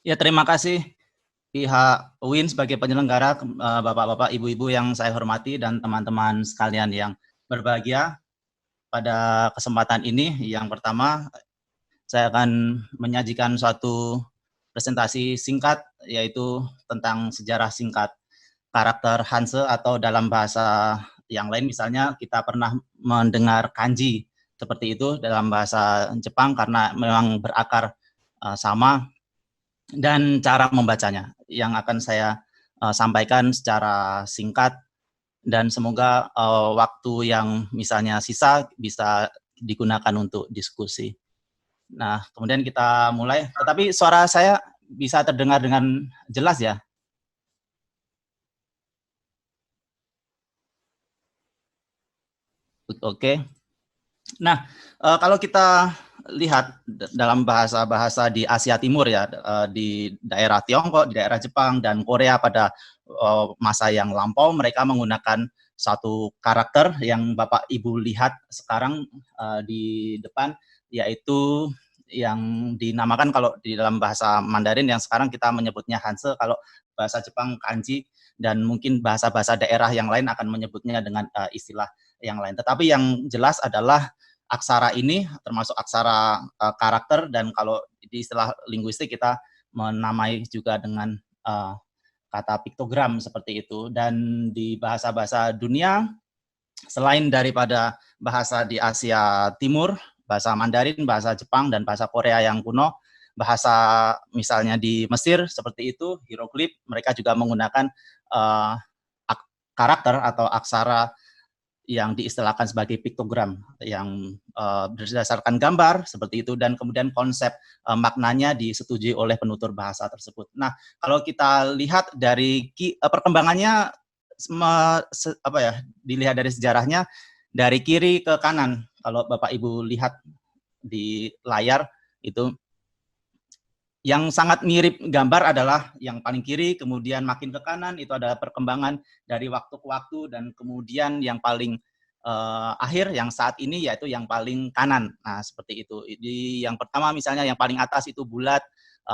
Ya, terima kasih pihak UIN sebagai penyelenggara, Bapak-bapak, Ibu-ibu yang saya hormati dan teman-teman sekalian yang berbahagia. Pada kesempatan ini, yang pertama saya akan menyajikan suatu presentasi singkat, yaitu tentang sejarah singkat karakter Hanse, atau dalam bahasa yang lain misalnya kita pernah mendengar kanji seperti itu dalam bahasa Jepang karena memang berakar sama, dan cara membacanya yang akan saya sampaikan secara singkat, dan semoga waktu yang misalnya sisa bisa digunakan untuk diskusi. Nah, kemudian kita mulai. Tetapi suara saya bisa terdengar dengan jelas ya? Oke. Nah, kalau kita lihat dalam bahasa-bahasa di Asia Timur ya, di daerah Tiongkok, di daerah Jepang, dan Korea pada masa yang lampau, mereka menggunakan satu karakter yang Bapak Ibu lihat sekarang di depan, yaitu yang dinamakan kalau di dalam bahasa Mandarin yang sekarang kita menyebutnya Hanse, kalau bahasa Jepang kanji, dan mungkin bahasa-bahasa daerah yang lain akan menyebutnya dengan istilah yang lain. Tetapi yang jelas adalah aksara ini termasuk aksara karakter, dan kalau di istilah linguistik kita menamai juga dengan kata piktogram seperti itu. Dan di bahasa-bahasa dunia selain daripada bahasa di Asia Timur, bahasa Mandarin, bahasa Jepang, dan bahasa Korea yang kuno, bahasa misalnya di Mesir seperti itu, hieroglif, mereka juga menggunakan uh, karakter atau aksara yang diistilahkan sebagai piktogram yang berdasarkan gambar seperti itu, dan kemudian konsep maknanya disetujui oleh penutur bahasa tersebut. Nah, kalau kita lihat dari perkembangannya, apa ya, dilihat dari sejarahnya dari kiri ke kanan. Kalau Bapak Ibu lihat di layar itu, yang sangat mirip gambar adalah yang paling kiri, kemudian makin ke kanan itu adalah perkembangan dari waktu ke waktu, dan kemudian yang paling akhir yang saat ini yaitu yang paling kanan. Nah, seperti itu. Di yang pertama misalnya yang paling atas itu bulat,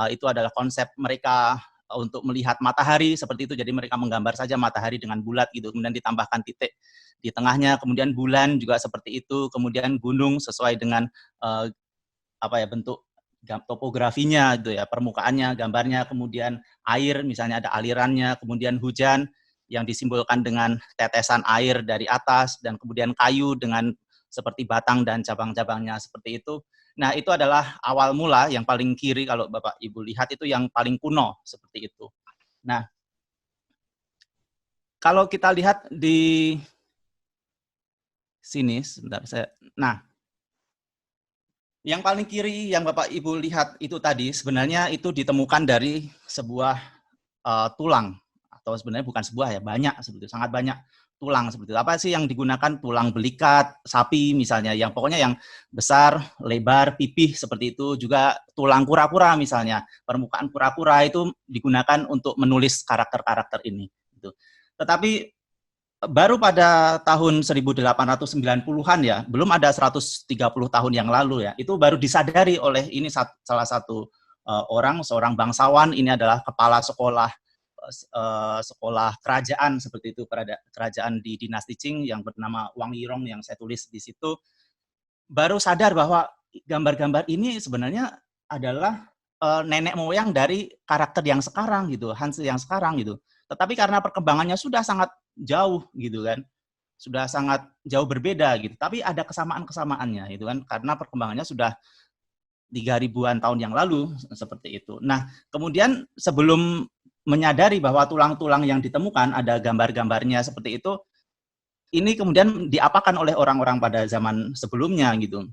itu adalah konsep mereka untuk melihat matahari seperti itu. Jadi mereka menggambar saja matahari dengan bulat gitu, kemudian ditambahkan titik di tengahnya, kemudian bulan juga seperti itu, kemudian gunung sesuai dengan apa ya, bentuk topografinya itu ya, permukaannya, gambarnya, kemudian air misalnya ada alirannya, kemudian hujan yang disimbolkan dengan tetesan air dari atas, dan kemudian kayu dengan seperti batang dan cabang-cabangnya seperti itu. Nah, itu adalah awal mula yang paling kiri, kalau Bapak Ibu lihat itu yang paling kuno seperti itu. Nah, kalau kita lihat di sini sebentar saya. Nah, yang paling kiri yang Bapak Ibu lihat itu tadi sebenarnya itu ditemukan dari sebuah tulang, atau sebenarnya bukan sebuah ya, banyak seperti itu, sangat banyak tulang seperti itu. Apa sih yang digunakan? Tulang belikat sapi misalnya, yang pokoknya yang besar, lebar, pipih seperti itu. Juga tulang kura-kura misalnya, permukaan kura-kura itu digunakan untuk menulis karakter-karakter ini. Gitu. Tetapi baru pada tahun 1890-an ya, belum ada 130 tahun yang lalu ya, itu baru disadari oleh ini salah satu orang, seorang bangsawan, ini adalah kepala sekolah sekolah kerajaan seperti itu, kerajaan di dinasti Qing yang bernama Wang Yirong yang saya tulis di situ, baru sadar bahwa gambar-gambar ini sebenarnya adalah nenek moyang dari karakter yang sekarang gitu, Hanse yang sekarang gitu. Tetapi karena perkembangannya sudah sangat jauh gitu kan, sudah sangat jauh berbeda gitu. Tapi ada kesamaan-kesamaannya gitu kan, karena perkembangannya sudah 3.000-an tahun yang lalu seperti itu. Nah, kemudian sebelum menyadari bahwa tulang-tulang yang ditemukan ada gambar-gambarnya seperti itu, ini kemudian diapakan oleh orang-orang pada zaman sebelumnya gitu.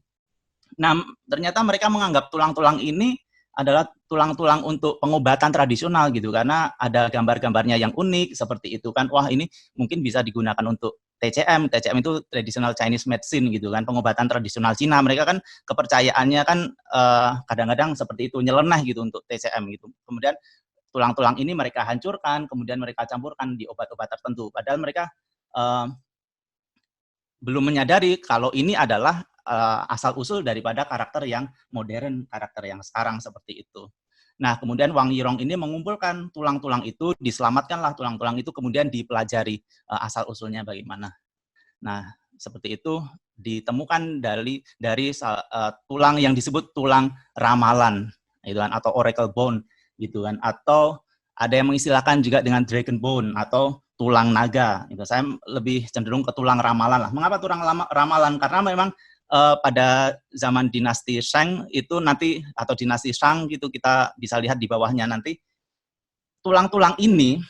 Nah, ternyata mereka menganggap tulang-tulang ini adalah tulang-tulang untuk pengobatan tradisional gitu, karena ada gambar-gambarnya yang unik seperti itu kan. Wah, ini mungkin bisa digunakan untuk TCM. TCM itu traditional Chinese medicine gitu kan, pengobatan tradisional Cina. Mereka kan kepercayaannya kan kadang-kadang seperti itu, nyeleneh gitu untuk TCM gitu. Kemudian tulang-tulang ini mereka hancurkan, kemudian mereka campurkan di obat-obat tertentu. Padahal mereka eh, belum menyadari kalau ini adalah asal-usul daripada karakter yang modern, karakter yang sekarang seperti itu. Nah, kemudian Wang Yirong ini mengumpulkan tulang-tulang itu, diselamatkanlah tulang-tulang itu, kemudian dipelajari asal-usulnya bagaimana. Nah, seperti itu ditemukan dari tulang yang disebut tulang ramalan, gitu kan, atau oracle bone, gitu kan, atau ada yang mengistilahkan juga dengan dragon bone atau tulang naga. Gitu. Saya lebih cenderung ke tulang ramalan lah. Mengapa tulang ramalan? Karena memang pada zaman dinasti Shang itu nanti, atau dinasti Shang gitu, kita bisa lihat di bawahnya nanti, tulang-tulang ini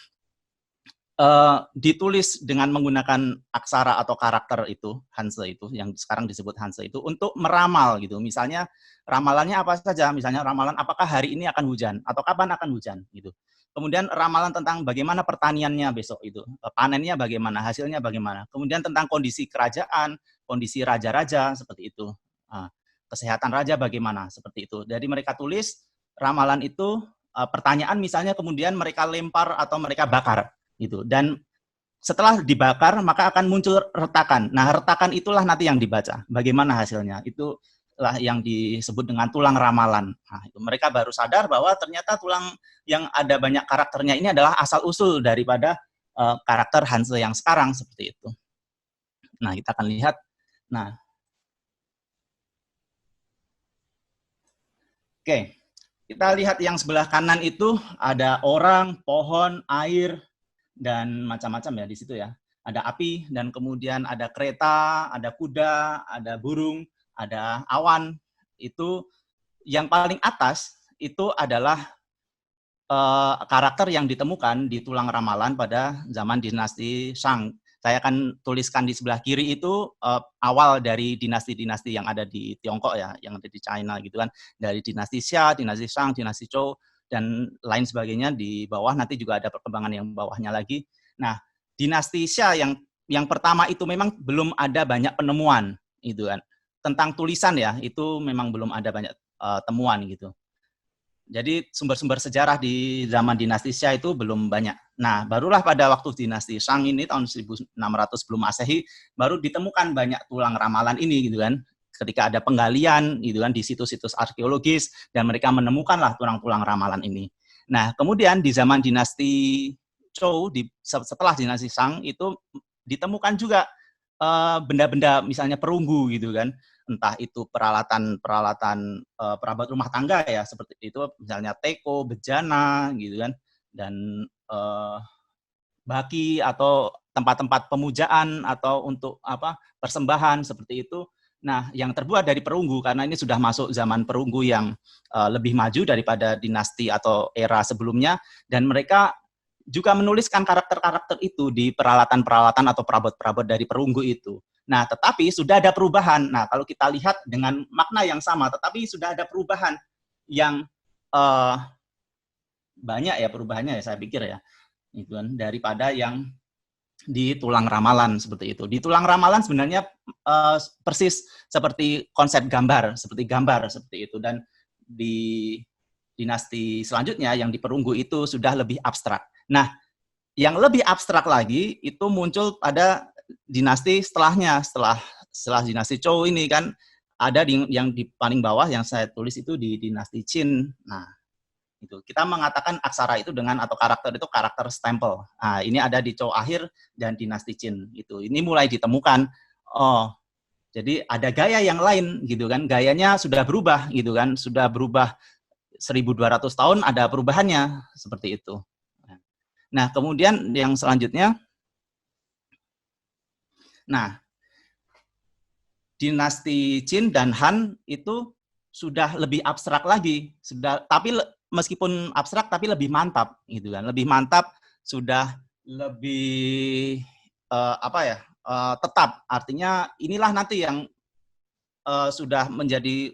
ditulis dengan menggunakan aksara atau karakter itu, Hanse itu, yang sekarang disebut Hanse itu, untuk meramal gitu. Misalnya ramalannya apa saja, misalnya ramalan apakah hari ini akan hujan, atau kapan akan hujan gitu. Kemudian ramalan tentang bagaimana pertaniannya besok itu, panennya bagaimana, hasilnya bagaimana. Kemudian tentang kondisi kerajaan, kondisi raja-raja, seperti itu. Kesehatan raja bagaimana, seperti itu. Jadi mereka tulis ramalan itu, pertanyaan misalnya kemudian mereka lempar atau mereka bakar. Gitu. Dan setelah dibakar maka akan muncul retakan. Nah, retakan itulah nanti yang dibaca. Bagaimana hasilnya? Itulah yang disebut dengan tulang ramalan. Nah, itu mereka baru sadar bahwa ternyata tulang yang ada banyak karakternya ini adalah asal-usul daripada karakter Hanse yang sekarang, seperti itu. Nah, kita akan lihat. Nah, oke. Kita lihat yang sebelah kanan itu ada orang, pohon, air, dan macam-macam ya di situ ya. Ada api, dan kemudian ada kereta, ada kuda, ada burung, ada awan. Itu yang paling atas itu adalah karakter yang ditemukan di tulang ramalan pada zaman dinasti Shang. Saya akan tuliskan di sebelah kiri itu awal dari dinasti-dinasti yang ada di Tiongkok ya, yang ada di China gitu kan. Dari dinasti Xia, dinasti Shang, dinasti Zhou, dan lain sebagainya. Di bawah nanti juga ada perkembangan yang bawahnya lagi. Nah, dinasti Xia yang pertama itu memang belum ada banyak penemuan gitu kan. Tentang tulisan ya, itu memang belum ada banyak temuan gitu. Jadi sumber-sumber sejarah di zaman dinasti Xia itu belum banyak. Nah, barulah pada waktu dinasti Shang ini tahun 1600 sebelum Masehi baru ditemukan banyak tulang ramalan ini gitu kan. Ketika ada penggalian gitu kan di situs-situs arkeologis, dan mereka menemukanlah tulang-tulang ramalan ini. Nah, kemudian di zaman dinasti Zhou, setelah dinasti Shang itu ditemukan juga benda-benda misalnya perunggu gitu kan, entah itu peralatan perabot rumah tangga ya, seperti itu, misalnya teko, bejana gitu kan, dan baki atau tempat-tempat pemujaan atau untuk persembahan seperti itu. Nah, yang terbuat dari perunggu, karena ini sudah masuk zaman perunggu yang lebih maju daripada dinasti atau era sebelumnya, dan mereka juga menuliskan karakter-karakter itu di peralatan-peralatan atau perabot-perabot dari perunggu itu. Nah, tetapi sudah ada perubahan. Nah, kalau kita lihat dengan makna yang sama, tetapi sudah ada perubahan yang banyak ya perubahannya ya, saya pikir ya, itu kan, daripada yang di tulang ramalan seperti itu. Di tulang ramalan sebenarnya persis seperti konsep gambar seperti itu, dan di dinasti selanjutnya yang di perunggu itu sudah lebih abstrak. Nah, yang lebih abstrak lagi itu muncul pada dinasti setelahnya, setelah dinasti Zhou ini kan, ada yang di paling bawah yang saya tulis itu di dinasti Qin. Nah, itu kita mengatakan aksara itu dengan, atau karakter itu karakter stempel. Nah, ini ada di Zhou akhir dan dinasti Qin itu. Ini mulai ditemukan. Oh, jadi ada gaya yang lain gitu kan. Gayanya sudah berubah gitu kan, sudah berubah 1200 tahun, ada perubahannya seperti itu. Nah, kemudian yang selanjutnya, nah, dinasti Qin dan Han itu sudah lebih abstrak lagi, tapi meskipun abstrak tapi lebih mantap gitu kan, lebih mantap, sudah lebih tetap. Artinya inilah nanti yang sudah menjadi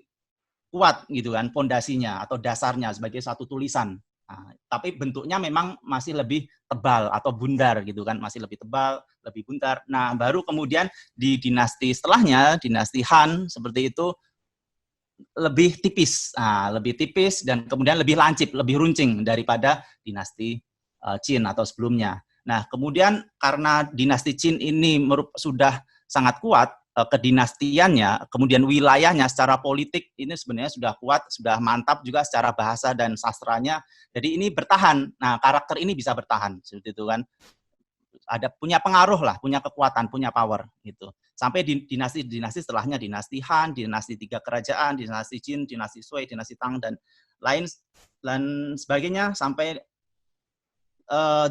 kuat gitu kan, pondasinya atau dasarnya sebagai satu tulisan. Nah, tapi bentuknya memang masih lebih tebal atau bundar gitu kan, masih lebih tebal, lebih bundar. Nah, baru kemudian di dinasti setelahnya, dinasti Han seperti itu lebih tipis. Nah, lebih tipis dan kemudian lebih lancip, lebih runcing daripada dinasti Qin atau sebelumnya. Nah, kemudian karena dinasti Qin ini sudah sangat kuat, kedinastiannya, kemudian wilayahnya secara politik ini sebenarnya sudah kuat, sudah mantap juga secara bahasa dan sastranya. Jadi ini bertahan. Nah, karakter ini bisa bertahan seperti itu kan. Ada punya pengaruh lah, punya kekuatan, punya power gitu. Sampai di dinasti-dinasti setelahnya, dinasti Han, dinasti tiga kerajaan, dinasti Jin, dinasti Sui, dinasti Tang dan lain dan sebagainya sampai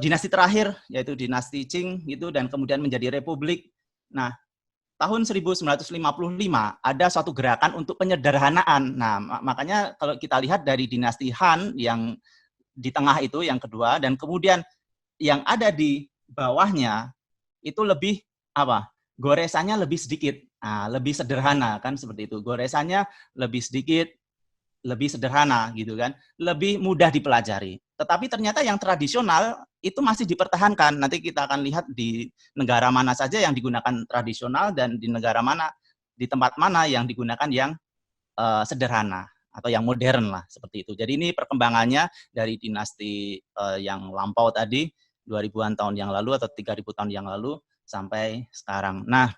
dinasti terakhir yaitu dinasti Qing gitu dan kemudian menjadi republik. Nah, tahun 1955 ada suatu gerakan untuk penyederhanaan. Nah, makanya kalau kita lihat dari dinasti Han yang di tengah itu yang kedua dan kemudian yang ada di bawahnya itu lebih apa? Goresannya lebih sedikit. Nah, lebih sederhana kan seperti itu. Goresannya lebih sedikit, lebih sederhana gitu kan. Lebih mudah dipelajari. Tetapi ternyata yang tradisional itu masih dipertahankan. Nanti kita akan lihat di negara mana saja yang digunakan tradisional dan di negara mana, di tempat mana yang digunakan yang sederhana atau yang modern lah seperti itu. Jadi ini perkembangannya dari dinasti yang lampau tadi 2000-an tahun yang lalu atau 3000 tahun yang lalu sampai sekarang. Nah,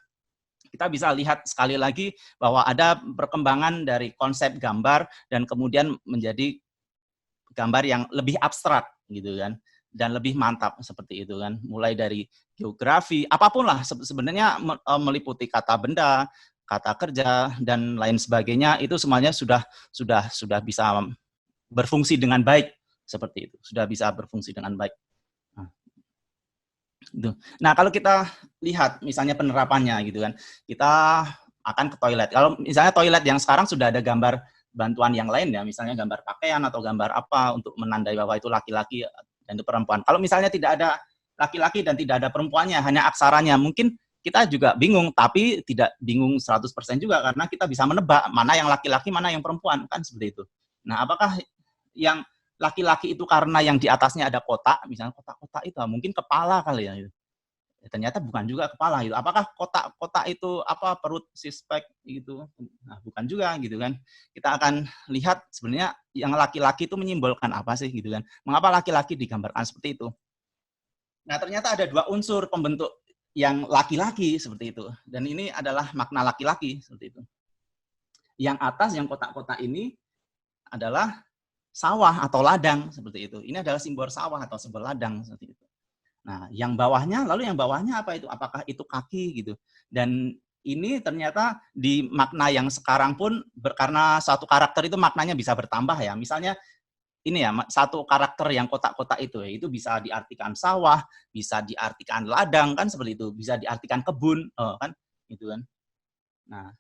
kita bisa lihat sekali lagi bahwa ada perkembangan dari konsep gambar dan kemudian menjadi gambar yang lebih abstrak gitu kan dan lebih mantap seperti itu kan, mulai dari geografi apapun lah sebenarnya meliputi kata benda, kata kerja dan lain sebagainya itu semuanya sudah bisa berfungsi dengan baik seperti itu, sudah bisa berfungsi dengan baik. Nah, kalau kita lihat misalnya penerapannya gitu kan, kita akan ke toilet. Kalau misalnya toilet yang sekarang sudah ada gambar bantuan yang lain ya, misalnya gambar pakaian atau gambar apa untuk menandai bahwa itu laki-laki dan itu perempuan. Kalau misalnya tidak ada laki-laki dan tidak ada perempuannya, hanya aksaranya, mungkin kita juga bingung, tapi tidak bingung 100% juga karena kita bisa menebak mana yang laki-laki, mana yang perempuan, kan seperti itu. Nah, apakah yang laki-laki itu karena yang di atasnya ada kotak, misalnya kotak-kotak itu mungkin kepala kali ya. Ternyata bukan juga kepala itu. Apakah kotak-kotak itu apa perut sispek gitu? Nah, bukan juga gitu kan. Kita akan lihat sebenarnya yang laki-laki itu menyimbolkan apa sih gitu kan. Mengapa laki-laki digambarkan seperti itu? Nah, ternyata ada dua unsur pembentuk yang laki-laki seperti itu. Dan ini adalah makna laki-laki seperti itu. Yang atas yang kotak-kotak ini adalah sawah atau ladang seperti itu. Ini adalah simbol sawah atau simbol ladang seperti itu. Nah, yang bawahnya, lalu yang bawahnya apa itu? Apakah itu kaki gitu? Dan ini ternyata di makna yang sekarang pun, karena satu karakter itu maknanya bisa bertambah ya. Misalnya ini ya, satu karakter yang kotak-kotak itu, ya, itu bisa diartikan sawah, bisa diartikan ladang kan seperti itu, bisa diartikan kebun, kan gitu kan. Nah,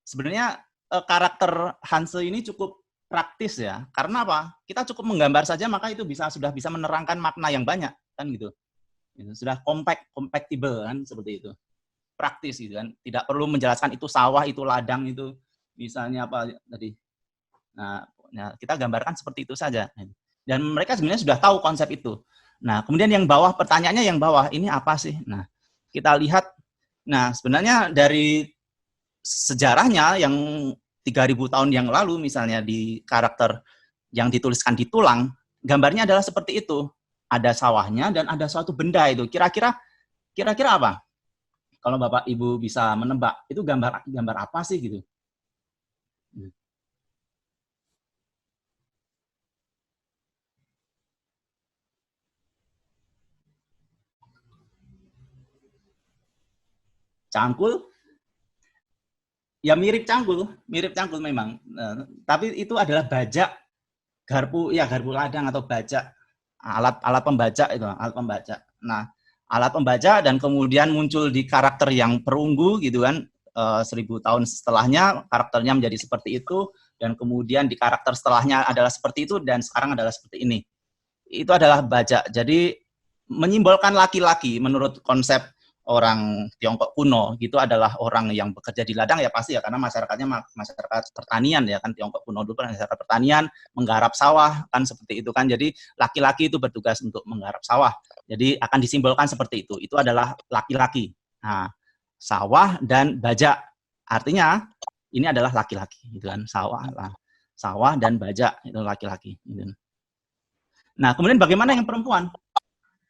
sebenarnya karakter Hanse ini cukup praktis ya. Karena apa? Kita cukup menggambar saja maka itu sudah bisa menerangkan makna yang banyak kan gitu. Sudah compactable kan seperti itu, praktis gitu kan, tidak perlu menjelaskan itu sawah, itu ladang, itu misalnya apa tadi. Nah, kita gambarkan seperti itu saja dan mereka sebenarnya sudah tahu konsep itu. Nah, kemudian yang bawah, pertanyaannya yang bawah ini apa sih? Nah, kita lihat, nah sebenarnya dari sejarahnya yang 3000 tahun yang lalu misalnya di karakter yang dituliskan di tulang, gambarnya adalah seperti itu. Ada sawahnya dan ada suatu benda itu. Kira-kira apa? Kalau Bapak Ibu bisa menebak, itu gambar apa sih gitu? Cangkul? Ya mirip cangkul memang. Tapi itu adalah bajak, garpu ladang atau bajak, alat pembaca itu, alat pembaca. Nah, alat pembaca dan kemudian muncul di karakter yang perunggu gitu kan, 1000 tahun setelahnya karakternya menjadi seperti itu dan kemudian di karakter setelahnya adalah seperti itu dan sekarang adalah seperti ini. Itu adalah bajak. Jadi menyimbolkan laki-laki menurut konsep orang Tiongkok kuno gitu adalah orang yang bekerja di ladang ya pasti ya karena masyarakatnya masyarakat pertanian ya kan, Tiongkok kuno dulu kan masyarakat pertanian, menggarap sawah kan seperti itu kan. Jadi laki-laki itu bertugas untuk menggarap sawah. Jadi akan disimbolkan seperti itu. Itu adalah laki-laki. Nah, sawah dan bajak artinya ini adalah laki-laki gitu kan, sawah dan bajak itu laki-laki gitu. Nah, kemudian bagaimana yang perempuan?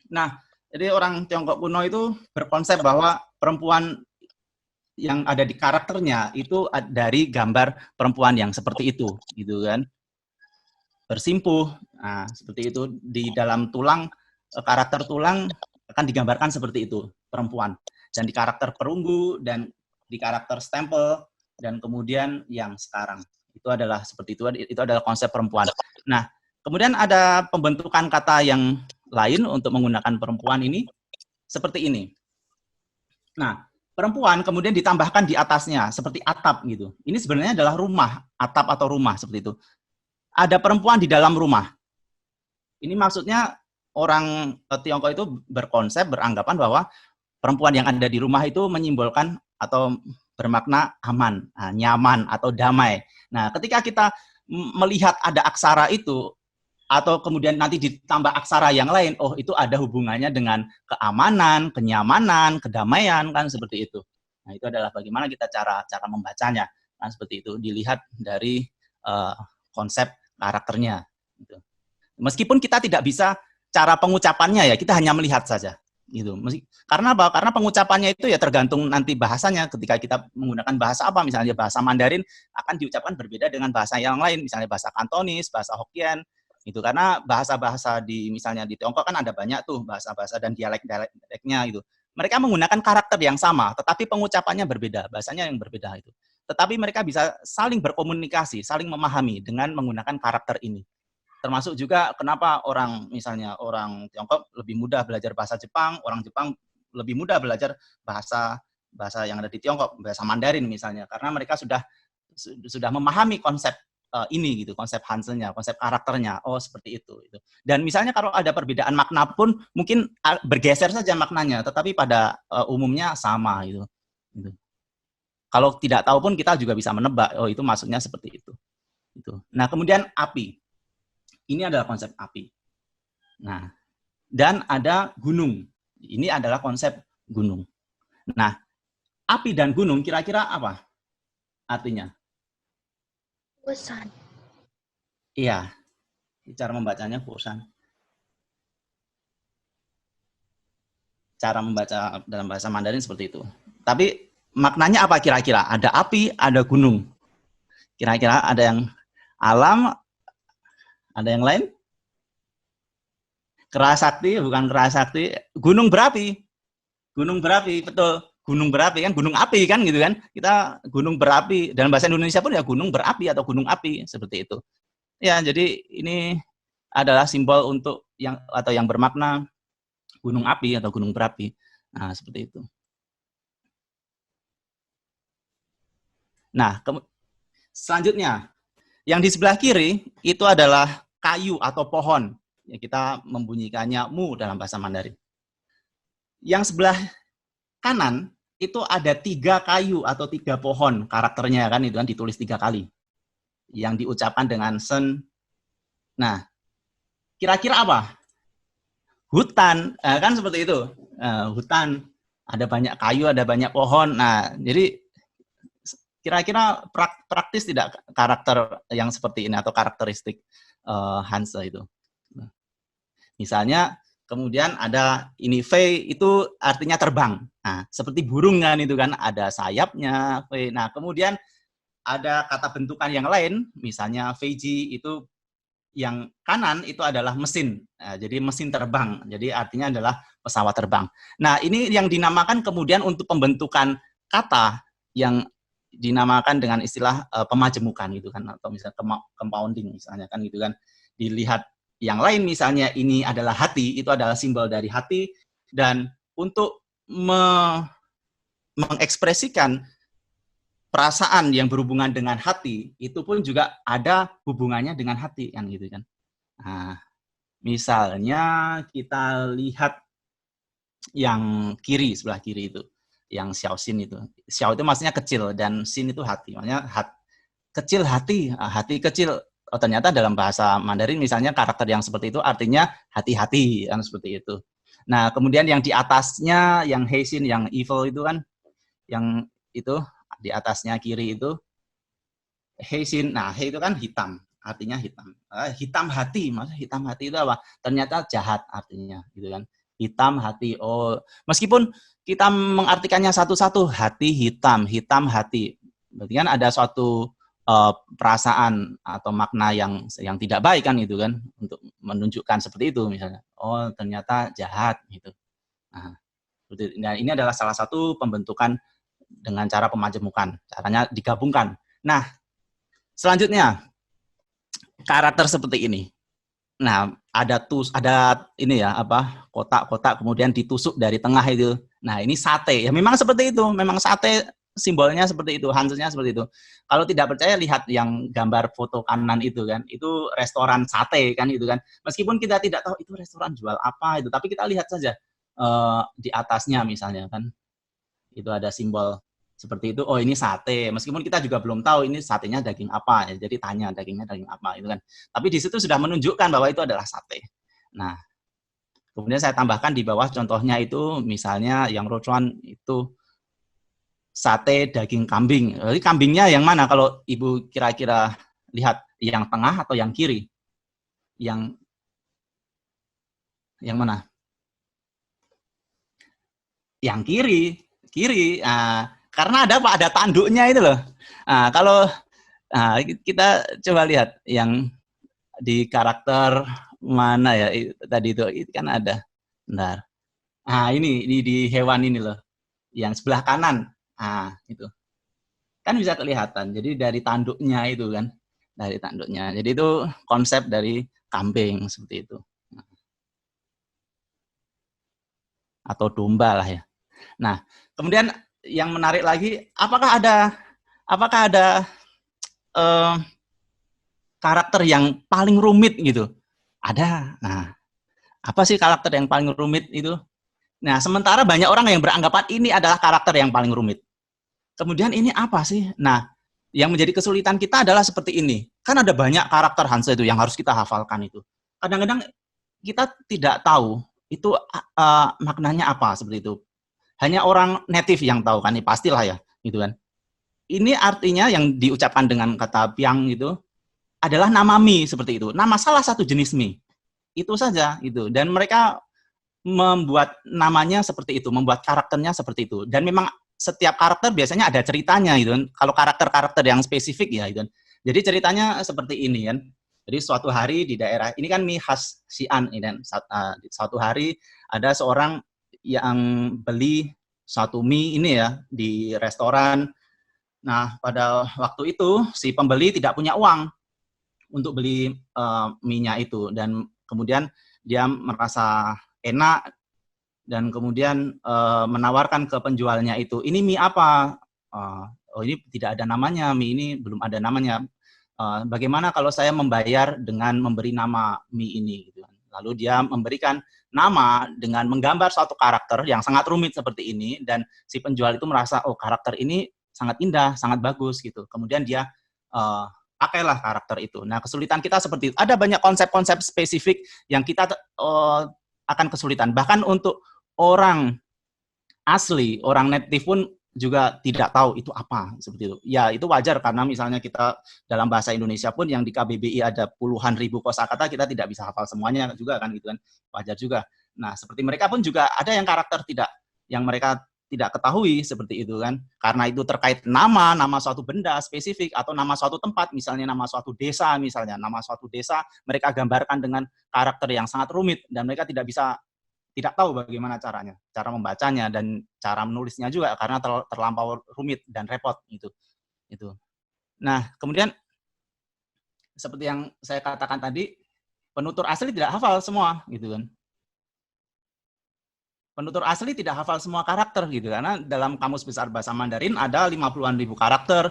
Nah, jadi orang Tiongkok kuno itu berkonsep bahwa perempuan yang ada di karakternya itu dari gambar perempuan yang seperti itu, gitu kan. Bersimpuh, nah seperti itu di dalam tulang, karakter tulang akan digambarkan seperti itu, perempuan. Dan di karakter perunggu dan di karakter stempel dan kemudian yang sekarang itu adalah seperti itu adalah konsep perempuan. Nah, kemudian ada pembentukan kata yang lain untuk menggunakan perempuan ini seperti ini. Nah, perempuan kemudian ditambahkan di atasnya seperti atap gitu. Ini sebenarnya adalah rumah, atap atau rumah seperti itu. Ada perempuan di dalam rumah. Ini maksudnya orang Tiongkok itu berkonsep, beranggapan bahwa perempuan yang ada di rumah itu menyimbolkan atau bermakna aman, nyaman atau damai. Nah, ketika kita melihat ada aksara itu, atau kemudian nanti ditambah aksara yang lain, oh itu ada hubungannya dengan keamanan, kenyamanan, kedamaian, kan seperti itu. Nah, itu adalah bagaimana kita cara membacanya, kan seperti itu, dilihat dari konsep karakternya. Gitu. Meskipun kita tidak bisa cara pengucapannya ya, kita hanya melihat saja. Gitu. Karena apa? Karena pengucapannya itu ya tergantung nanti bahasanya. Ketika kita menggunakan bahasa apa, misalnya bahasa Mandarin akan diucapkan berbeda dengan bahasa yang lain, misalnya bahasa Kantonis, bahasa Hokkien, gitu. Karena bahasa-bahasa di misalnya di Tiongkok kan ada banyak tuh bahasa-bahasa dan dialek-dialeknya gitu. Mereka menggunakan karakter yang sama, tetapi pengucapannya berbeda, bahasanya yang berbeda itu. Tetapi mereka bisa saling berkomunikasi, saling memahami dengan menggunakan karakter ini. Termasuk juga kenapa misalnya orang Tiongkok lebih mudah belajar bahasa Jepang, orang Jepang lebih mudah belajar bahasa yang ada di Tiongkok, bahasa Mandarin misalnya, karena mereka sudah memahami konsep ini gitu, konsep Hanse-nya, konsep karakternya. Oh, seperti itu. Dan misalnya kalau ada perbedaan makna pun mungkin bergeser saja maknanya, tetapi pada umumnya sama gitu. Kalau tidak tahu pun kita juga bisa menebak, oh itu maksudnya seperti itu. Nah, kemudian api. Ini adalah konsep api. Nah, dan ada gunung. Ini adalah konsep gunung. Nah, api dan gunung kira-kira apa artinya? Bosan. Iya, cara membacanya bosan. Cara membaca dalam bahasa Mandarin seperti itu. Tapi maknanya apa kira-kira? Ada api, ada gunung. Kira-kira ada yang alam, ada yang lain? Kerasakti, bukan kerasakti. Gunung berapi. Gunung berapi, betul. Gunung berapi kan, gunung api kan gitu kan. Kita gunung berapi. Dalam bahasa Indonesia pun ya gunung berapi atau gunung api, seperti itu. Ya, jadi ini adalah simbol untuk yang bermakna gunung api atau gunung berapi. Nah, seperti itu. Nah, selanjutnya, yang di sebelah kiri itu adalah kayu atau pohon. Ya, kita membunyikannya mu dalam bahasa Mandarin. Yang sebelah kanan itu ada 3 kayu atau 3 pohon karakternya kan, itu kan ditulis 3 kali. Yang diucapkan dengan sen. Nah, kira-kira apa? Hutan, kan seperti itu. Hutan, ada banyak kayu, ada banyak pohon. Nah, jadi kira-kira praktis tidak karakter yang seperti ini atau karakteristik Hanse itu. Misalnya kemudian ada ini V itu artinya terbang. Nah, seperti burung kan itu kan ada sayapnya V. Nah, kemudian ada kata bentukan yang lain, misalnya VG itu yang kanan itu adalah mesin. Nah, jadi mesin terbang. Jadi artinya adalah pesawat terbang. Nah, ini yang dinamakan kemudian untuk pembentukan kata yang dinamakan dengan istilah pemajemukan gitu kan, atau misalnya compounding misalnya kan gitu kan. Dilihat yang lain misalnya ini adalah hati, itu adalah simbol dari hati, dan untuk mengekspresikan perasaan yang berhubungan dengan hati itu pun juga ada hubungannya dengan hati kan gitu kan. Nah, misalnya kita lihat yang kiri, sebelah kiri itu, yang xiao xin itu. Xiao itu maksudnya kecil dan xin itu hati. Maksudnya kecil hati, hati kecil. Oh, ternyata dalam bahasa Mandarin misalnya karakter yang seperti itu artinya hati-hati kan seperti itu. Nah, kemudian yang di atasnya yang heisin, yang evil itu kan, yang itu di atasnya kiri itu heisin. Nah, hei itu kan hitam, artinya hitam. Hitam hati, maksudnya hitam hati itu apa? Ternyata jahat artinya, gitu kan. Hitam, hati. Oh, meskipun kita mengartikannya satu-satu, hati, hitam, hitam, hati. Berarti kan ada suatu perasaan atau makna yang tidak baik kan itu kan, untuk menunjukkan seperti itu misalnya. Oh, ternyata jahat gitu. Nah, ini adalah salah satu pembentukan dengan cara pemajemukan. Caranya digabungkan. Nah, selanjutnya karakter seperti ini. Nah, ada ini ya, kotak-kotak kemudian ditusuk dari tengah itu. Nah, ini sate. Ya memang seperti itu. Memang sate simbolnya seperti itu, hansesnya seperti itu. Kalau tidak percaya, lihat yang gambar foto kanan itu kan. Itu restoran sate kan itu kan. Meskipun kita tidak tahu itu restoran jual apa itu, tapi kita lihat saja di atasnya misalnya kan. Itu ada simbol seperti itu. Oh, ini sate. Meskipun kita juga belum tahu ini satenya daging apa, ya. Jadi tanya dagingnya daging apa itu kan. Tapi di situ sudah menunjukkan bahwa itu adalah sate. Nah, kemudian saya tambahkan di bawah contohnya itu misalnya yang Rochuan itu sate daging kambing. Jadi kambingnya yang mana kalau Ibu kira-kira lihat, yang tengah atau yang kiri? Yang mana? Yang kiri. Karena ada tanduknya itu loh. Kalau kita coba lihat yang di karakter mana ya tadi itu kan ada. Bentar. Ini di hewan ini loh, yang sebelah kanan. Itu kan bisa kelihatan. Jadi dari tanduknya itu kan, dari tanduknya. Jadi itu konsep dari kambing seperti itu, atau domba lah ya. Nah, kemudian yang menarik lagi, apakah ada karakter yang paling rumit gitu? Ada. Nah, apa sih karakter yang paling rumit itu? Nah, sementara banyak orang yang beranggapan ini adalah karakter yang paling rumit. Kemudian ini apa sih? Nah, yang menjadi kesulitan kita adalah seperti ini. Kan ada banyak karakter Hansa itu yang harus kita hafalkan itu. Kadang-kadang kita tidak tahu itu maknanya apa seperti itu. Hanya orang native yang tahu kan, ini pastilah ya, gitu kan. Ini artinya yang diucapkan dengan kata piang itu adalah nama mie seperti itu. Nama salah satu jenis mie. Itu saja gitu. Dan mereka membuat namanya seperti itu, membuat karakternya seperti itu. Dan memang setiap karakter biasanya ada ceritanya gitu kan. Kalau karakter-karakter yang spesifik ya gitu kan. Jadi ceritanya seperti ini kan. Jadi suatu hari di daerah ini kan mie khas Xi'an ini kan. Suatu hari ada seorang yang beli satu mie ini ya di restoran. Nah, pada waktu itu si pembeli tidak punya uang untuk beli mie-nya itu, dan kemudian dia merasa enak dan kemudian menawarkan ke penjualnya itu, ini mie apa? Oh, ini tidak ada namanya, mie ini belum ada namanya. Bagaimana kalau saya membayar dengan memberi nama mie ini? Gitu. Lalu dia memberikan nama dengan menggambar suatu karakter yang sangat rumit seperti ini, dan si penjual itu merasa, oh karakter ini sangat indah, sangat bagus gitu. Kemudian dia pakailah karakter itu. Nah, kesulitan kita seperti itu. Ada banyak konsep-konsep spesifik yang kita akan kesulitan. Bahkan untuk orang asli, orang native pun juga tidak tahu itu apa seperti itu. Ya, itu wajar karena misalnya kita dalam bahasa Indonesia pun yang di KBBI ada puluhan ribu kosakata, kita tidak bisa hafal semuanya juga kan gitu kan. Wajar juga. Nah, seperti mereka pun juga ada yang karakter yang mereka tidak ketahui seperti itu kan. Karena itu terkait nama suatu benda spesifik atau nama suatu tempat, misalnya nama suatu desa misalnya. Nama suatu desa mereka gambarkan dengan karakter yang sangat rumit dan mereka tidak tahu bagaimana caranya, cara membacanya dan cara menulisnya juga karena terlampau rumit dan repot itu. Nah, kemudian seperti yang saya katakan tadi, penutur asli tidak hafal semua gitu kan. Penutur asli tidak hafal semua karakter gitu, karena dalam Kamus Besar Bahasa Mandarin ada 50-an ribu karakter.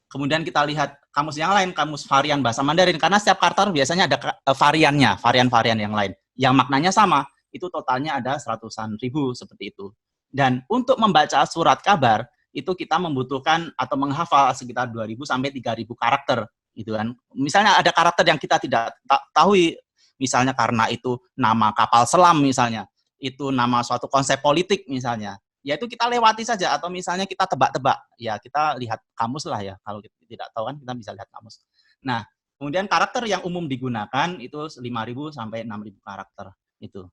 Kemudian kita lihat kamus yang lain, kamus varian bahasa Mandarin, karena setiap karakter biasanya ada variannya, varian-varian yang lain yang maknanya sama. Itu totalnya ada seratusan ribu seperti itu. Dan untuk membaca surat kabar itu kita membutuhkan atau menghafal sekitar 2.000 sampai 3.000 karakter gitu kan. Misalnya ada karakter yang kita tidak tahu, misalnya karena itu nama kapal selam misalnya, itu nama suatu konsep politik misalnya, ya itu kita lewati saja, atau misalnya kita tebak-tebak, ya kita lihat kamus lah ya, kalau kita tidak tahu kan kita bisa lihat kamus. Nah, kemudian karakter yang umum digunakan itu 5.000 sampai 6.000 karakter itu.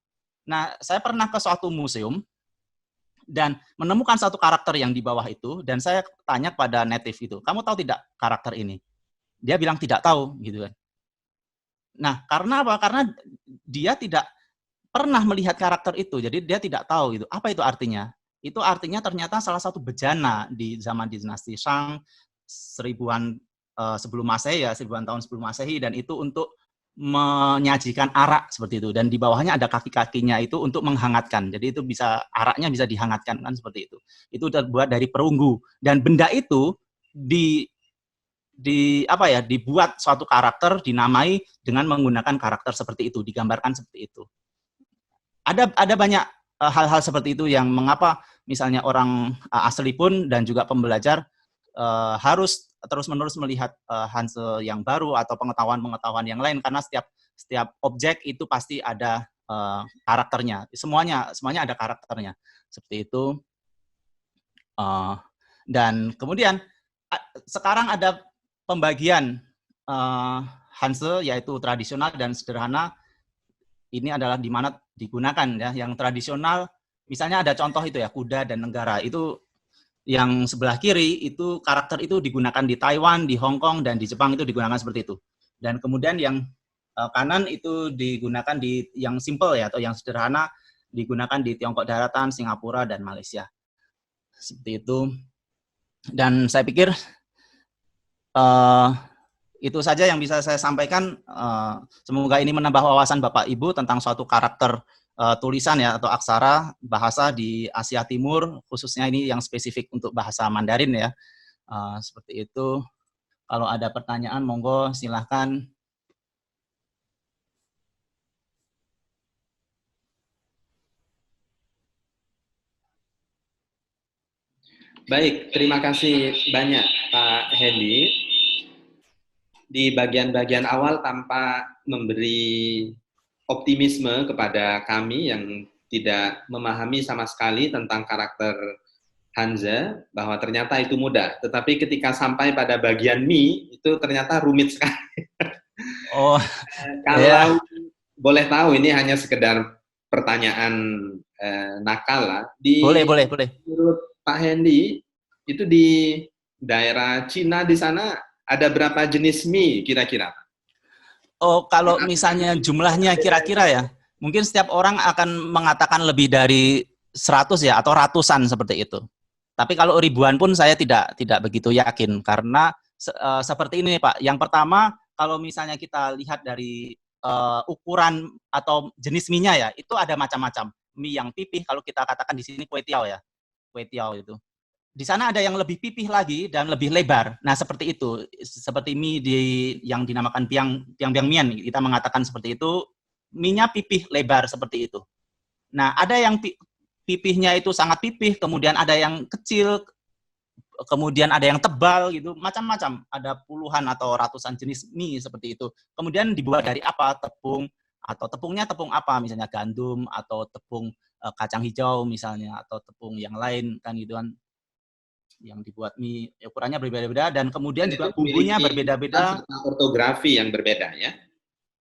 Nah, saya pernah ke suatu museum dan menemukan satu karakter yang di bawah itu, dan saya tanya pada native itu, kamu tahu tidak karakter ini? Dia bilang tidak tahu, gitu kan. Nah, karena apa? Karena dia tidak pernah melihat karakter itu, jadi dia tidak tahu gitu. Apa itu artinya? Itu artinya ternyata salah satu bejana di zaman dinasti Shang seribuan sebelum Masehi ya, seribuan tahun sebelum Masehi, dan itu untuk menyajikan arak seperti itu, dan di bawahnya ada kaki-kakinya itu untuk menghangatkan. Jadi itu bisa araknya bisa dihangatkan kan seperti itu. Itu terbuat dari perunggu, dan benda itu di apa ya, dibuat suatu karakter, dinamai dengan menggunakan karakter seperti itu, digambarkan seperti itu. Ada banyak hal-hal seperti itu yang mengapa misalnya orang asli pun dan juga pembelajar harus terus-menerus melihat Hanse yang baru atau pengetahuan-pengetahuan yang lain, karena setiap objek itu pasti ada karakternya. Semuanya ada karakternya. Seperti itu. Dan kemudian sekarang ada pembagian Hanse, yaitu tradisional dan sederhana. Ini adalah di mana digunakan ya. Yang tradisional, misalnya ada contoh itu ya, kuda dan negara. Itu yang sebelah kiri itu karakter itu digunakan di Taiwan, di Hong Kong, dan di Jepang itu digunakan seperti itu. Dan kemudian yang kanan itu digunakan di yang simple ya, atau yang sederhana, digunakan di Tiongkok Daratan, Singapura, dan Malaysia. Seperti itu. Dan saya pikir itu saja yang bisa saya sampaikan. Semoga ini menambah wawasan Bapak Ibu tentang suatu karakter tulisan ya, atau aksara bahasa di Asia Timur, khususnya ini yang spesifik untuk bahasa Mandarin ya. Seperti itu. Kalau ada pertanyaan, monggo silahkan. Baik, terima kasih banyak Pak Hendy. Di bagian-bagian awal tanpa memberi optimisme kepada kami yang tidak memahami sama sekali tentang karakter Hanze, bahwa ternyata itu mudah. Tetapi ketika sampai pada bagian mi, itu ternyata rumit sekali. Oh, Kalau boleh tahu, ini hanya sekedar pertanyaan nakal lah. boleh. Menurut Pak Hendy, itu di daerah Cina di sana ada berapa jenis mie kira-kira? Oh, kalau misalnya jumlahnya kira-kira ya, mungkin setiap orang akan mengatakan lebih dari 100 ya, atau ratusan seperti itu. Tapi kalau ribuan pun saya tidak begitu yakin, karena seperti ini Pak. Yang pertama, kalau misalnya kita lihat dari ukuran atau jenis mie-nya ya, itu ada macam-macam. Mie yang pipih, kalau kita katakan di sini kue tiao ya, kue tiao itu. Di sana ada yang lebih pipih lagi dan lebih lebar. Nah, seperti itu. Seperti mie yang dinamakan piang mian, kita mengatakan seperti itu. Mie-nya pipih lebar seperti itu. Nah, ada yang pipihnya itu sangat pipih, kemudian ada yang kecil, kemudian ada yang tebal gitu, macam-macam. Ada puluhan atau ratusan jenis mie seperti itu. Kemudian dibuat dari apa? Tepung, atau tepungnya tepung apa? Misalnya gandum, atau tepung kacang hijau misalnya, atau tepung yang lain kan gitu kan, yang dibuat mie ukurannya berbeda-beda, dan kemudian Dan juga itu bumbunya memiliki berbeda-beda. ortografi yang berbeda ya.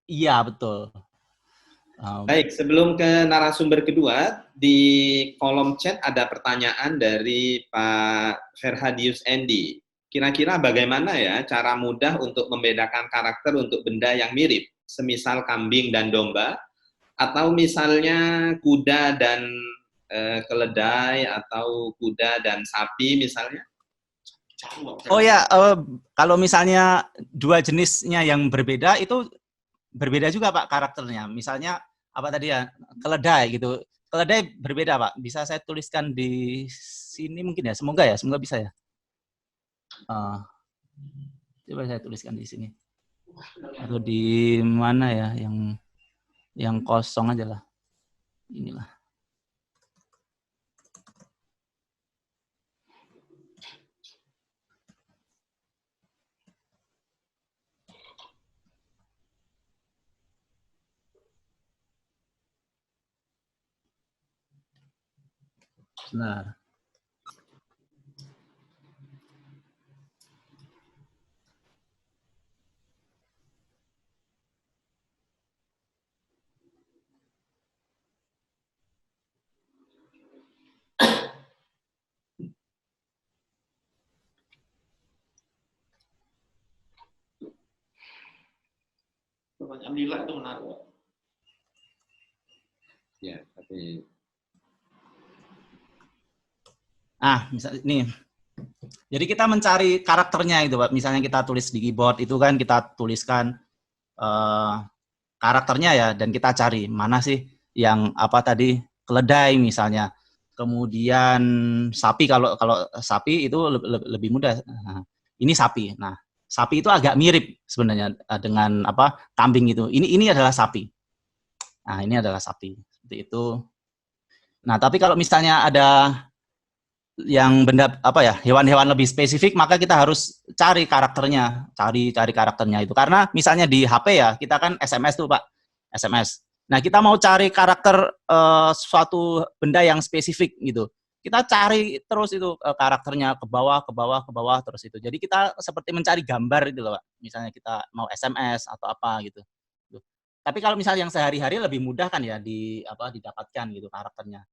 Iya, betul. Baik, sebelum ke narasumber kedua, di kolom chat ada pertanyaan dari Pak Ferhadius Endi. Kira-kira bagaimana ya cara mudah untuk membedakan karakter untuk benda yang mirip, semisal kambing dan domba, atau misalnya kuda dan keledai, atau kuda dan sapi misalnya? Oh ya, kalau misalnya dua jenisnya yang berbeda itu berbeda juga Pak karakternya. Misalnya apa tadi ya, keledai gitu. Keledai berbeda Pak. Bisa saya tuliskan di sini mungkin ya. Semoga bisa ya. Coba saya tuliskan di sini. Atau di mana ya, yang kosong aja lah. Inilah. Nah, pertanyaan Lila itu menarik, Pak. Ya, tapi Misalnya nih. Jadi kita mencari karakternya itu, Pak. Misalnya kita tulis di keyboard itu kan kita tuliskan karakternya ya, dan kita cari mana sih yang apa tadi, keledai misalnya. Kemudian sapi, kalau sapi itu lebih mudah. Nah, ini sapi. Nah, sapi itu agak mirip sebenarnya dengan apa, kambing itu. Ini adalah sapi. Nah, ini adalah sapi. Seperti itu. Nah, tapi kalau misalnya ada yang benda apa ya, hewan-hewan lebih spesifik, maka kita harus cari karakternya, cari karakternya itu. Karena misalnya di HP ya, kita kan SMS tuh, Pak, SMS. Nah, kita mau cari karakter suatu benda yang spesifik gitu. Kita cari terus itu karakternya ke bawah terus itu. Jadi kita seperti mencari gambar itu loh, Pak. Misalnya kita mau SMS atau apa gitu. Tapi kalau misalnya yang sehari-hari lebih mudah kan ya didapatkan gitu karakternya.